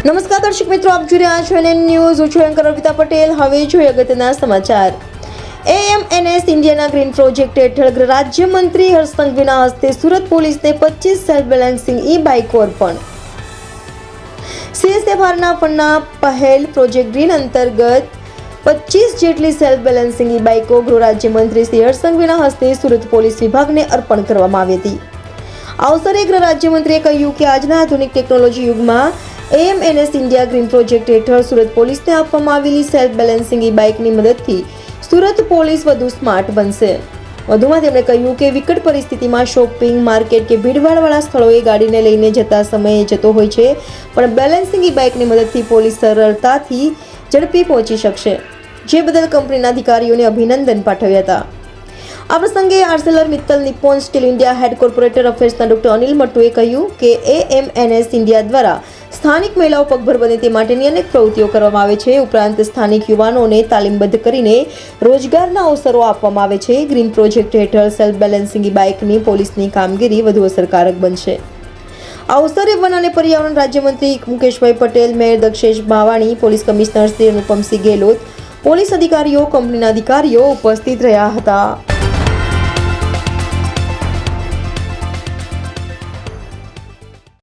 નમસ્કાર દર્શક મિત્રો, આપ જોઈ રહ્યા છો એનએન ન્યૂઝ. હું છું એન્કર અર્પિતા પટેલ. હવે જોઈએ અગત્યના સમાચાર. AMNS ઇન્ડિયાના ગ્રીન પ્રોજેક્ટ હેઠળ ગૃહ રાજ્યમંત્રી હર્ષ સંઘવીના હસ્તે સુરત પોલીસને 25 સેલ્ફ બેલેન્સિંગ બાઇકો અર્પણ. CSFRના ફંડના પહેલ પ્રોજેક્ટ ગ્રીન અંતર્ગત 25 જેટલી સેલ્ફ બેલેન્સિંગ બાઇકો ગૃહ રાજ્યમંત્રી શ્રી હર્ષ સંઘવીના હસ્તે સુરત પોલીસ વિભાગને અર્પણ કરવામાં આવી હતી. આ અવસરે ગૃહ રાજ્યમંત્રીએ કહ્યું કે આજના આધુનિક ટેકનોલોજી યુગમાં AMNS ઇન્ડિયા ગ્રીન પ્રોજેક્ટ હેઠળ સુરત પોલીસને આપવામાં આવેલી સેલ્ફ બેલેન્સિંગ બાઇકની મદદથી સુરત પોલીસ વધુ સ્માર્ટ બનશે. વધુમાં તેમણે કહ્યું કે વિકટ પરિસ્થિતિમાં શોપિંગ, માર્કેટ કે ભીડભાડવાળા સ્થળોએ ગાડીને લઈને જતા સમયે જતો હોય છે, પણ બેલેન્સિંગ બાઇકની મદદથી પોલીસ સરળતાથી ઝડપી પહોંચી શકશે, જે બદલ કંપનીના અધિકારીઓને અભિનંદન પાઠવ્યા હતા. આ પ્રસંગે Arcelor Mittal Nippon steel India હેડ કોર્પોરેટર અફેર્સના ડોક્ટર અનિલ મટ્ટુએ કહ્યું કે AMNS ઇન્ડિયા દ્વારા સ્થાનિક મહિલાઓ પગભર બને તે માટેની અનેક પ્રવૃત્તિઓ કરવામાં આવે છે. ઉપરાંત સ્થાનિક યુવાનોને તાલીમબદ્ધ કરીને રોજગારના અવસરો આપવામાં આવે છે. ગ્રીન પ્રોજેક્ટ હેઠળ સેલ્ફ બેલેન્સિંગ બાઇકની પોલીસની કામગીરી વધુ અસરકારક બનશે. આ અવસરે વન અને પર્યાવરણ રાજ્યમંત્રી મુકેશભાઈ Patel, mayor Dakshesh Bhavani, police commissioner Shri Anupamsinh Gehlot, police અધિકારીઓ, કંપનીના અધિકારીઓ ઉપસ્થિત રહ્યા હતા.